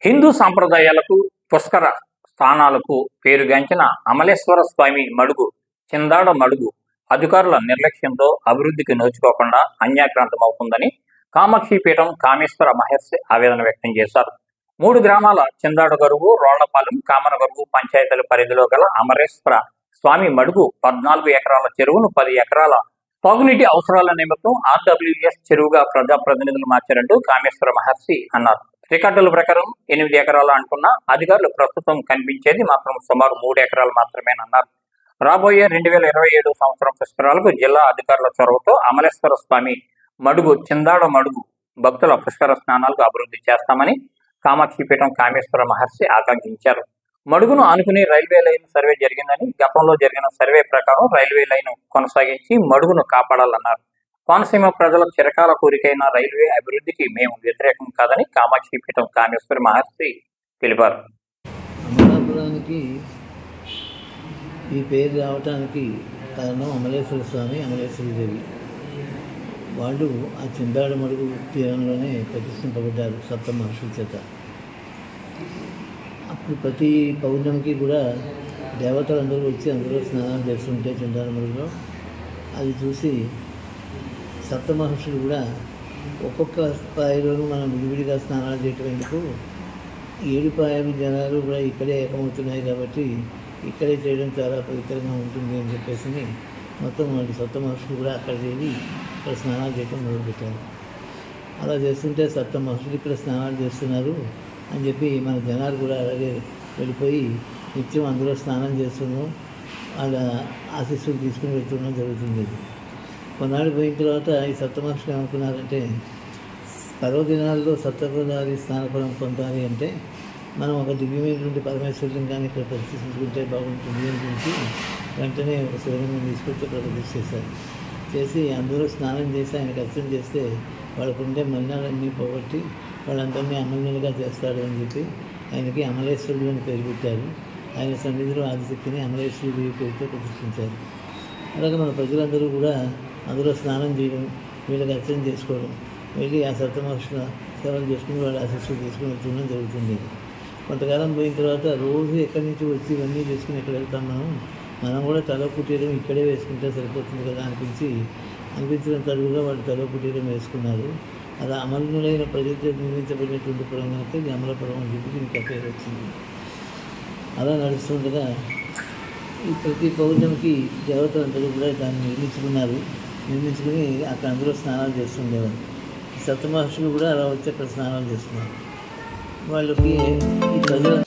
హిందూ సాంప్రదాయాలకు పుష్కర స్థానాలకు పేరుగాంచిన అమలేశ్వర స్వామి మడుగు చిందాడ మడుగు అధికారుల నిర్లక్ష్యంతో అభివృద్ధికి నోచుకోకుండా అన్యాక్రాంతమవుతుందని కామాక్షిపీఠం కామేశ్వర మహర్షి ఆవేదన వ్యక్తం చేశారు. 3 గ్రామాల చిందాడ గరువు, రోళ్లపాలెం, కామనగరువు పంచాయతీల పరిధిలో గల అమరేశ్వర స్వామి మడుగు 14 ఎకరాల చెరువును 10 ఎకరాల తాగునీటి అవసరాల నిమిత్తం ఆర్డబ్ల్యూఎస్ చెరువుగా ప్రజాప్రతినిధులు మార్చారంటూ కామేశ్వర మహర్షి అన్నారు. రికార్డుల ప్రకారం 8 ఎకరాలు అంటున్న అధికారులు ప్రస్తుతం కనిపించేది మాత్రం సుమారు 3 ఎకరాలు మాత్రమేనన్నారు. రాబోయే 2027 సంవత్సరం పుష్కరాలకు జిల్లా అధికారుల చొరవతో అమలేశ్వర స్వామి మడుగు చిందాడ మడుగు భక్తుల పుష్కర స్నానాలకు అభివృద్ధి చేస్తామని కామాక్షిపీఠం కామేశ్వర మహర్షి ఆకాంక్షించారు. మడుగును ఆనుకుని రైల్వే లైన్ సర్వే జరిగిందని, గతంలో జరిగిన సర్వే ప్రకారం రైల్వే లైన్ కొనసాగించి మడుగును కాపాడాలన్నారు. కోనసీమ ప్రజల చిరకాల కోరికైన రైల్వే అభివృద్ధికి మేము వ్యతిరేకం కాదని కామాక్షిపీఠం కామేశ్వర మహర్షి తెలిపారు. అమలాపురానికి ఈ పేరు రావటానికి కారణం అమలేశ్వర స్వామి, అమలేశ్వరి దేవి. వాళ్ళు ఆ చిందాడ మడుగు తీరంలోనే ప్రతిష్ఠింపబడ్డారు సప్త మహర్షుల చేత. అప్పుడు ప్రతి పౌర్ణమికి కూడా దేవతలందరూ వచ్చి అందులో స్నానాలు చేస్తుంటే చిందాడ మడుగులో అది చూసి సప్త మహర్షులు కూడా ఒక్కొక్క పాయలోనూ మనం విడివిడిగా స్నానాలు చేయటం ఎందుకు, 7 పాయలు జనాలు కూడా ఇక్కడే ఏకమవుతున్నాయి కాబట్టి ఇక్కడే చేయడం చాలా పవిత్రంగా ఉంటుంది అని చెప్పేసి మొత్తం వాళ్ళు సప్త మహర్షులు కూడా అక్కడ చేరి ఇక్కడ స్నానాలు చేయటం మొదలుపెట్టారు. అలా చేస్తుంటే సప్త మహర్షులు ఇక్కడ స్నానాలు చేస్తున్నారు అని చెప్పి మన జనాలు కూడా అలాగే వెళ్ళిపోయి నిత్యం అందులో స్నానం చేస్తున్నాం, వాళ్ళ ఆశీస్సులు తీసుకుని వెళ్తుండడం జరుగుతుంది. కొన్నాళ్ళు పోయిన తర్వాత ఈ సప్తమహర్షులు ఏమనుకున్నారంటే, పర్వదినాల్లో సప్తపదారి స్థానపరం పొందాలి అంటే మనం ఒక దివ్యమైనటువంటి పరమేశ్వరుని కానీ ఇక్కడ ప్రతిష్ఠించుకుంటే బాగుంటుంది అని గురించి వెంటనే ఒక శివలింగం తీసుకొచ్చి ఇక్కడ ప్రతిష్ఠ చేశారు. చేసి అందరూ స్నానం చేసి ఆయనకు అర్చన చేస్తే వాళ్ళకుండే మలినాలన్నీ పోగొట్టి వాళ్ళందరినీ అమలుగా చేస్తాడు అని చెప్పి ఆయనకి అమలేశ్వరుడు అని పేరు పెట్టారు. ఆయన సన్నిధిలో ఆదిశక్తిని అమలేశ్వరి దేవి పేరుతో ప్రతిష్ఠించారు. అలాగే మన ప్రజలందరూ కూడా అందులో స్నానం చేయడం, వీళ్ళకి అర్చన చేసుకోవడం, వెళ్ళి ఆ సప్తమహర్షుల సేవలు చేసుకుని వాళ్ళ ఆశీస్సులు తీసుకుని వెళ్తుండడం జరుగుతుంది. కొంతకాలం పోయిన తర్వాత రోజు ఎక్కడి నుంచి వచ్చి ఇవన్నీ చేసుకుని ఎక్కడ వెళ్తాం, మనం కూడా తల కుటీరం ఇక్కడే వేసుకుంటే సరిపోతుంది కదా అనిపించినంత అడుగుగా వాళ్ళు తల కుటీరం వేసుకున్నారు. అలా అమలులైన ప్రజలతో నిర్మించబడినటువంటి పురం కనుక ఇది అమలపురం అని చెప్పి దీనికి పేరు వచ్చింది. అలా నడుస్తుండగా ఈ ప్రతి పౌర్ణమికి దేవతలందరూ కూడా దాన్ని నిర్మించుకుని అక్కడ అందరూ స్నానాలు చేస్తుండేవారు. సప్తమహర్షులు కూడా అలా వచ్చి అక్కడ స్నానాలు చేస్తున్నారు. వాళ్ళకి ఈ ప్రజలు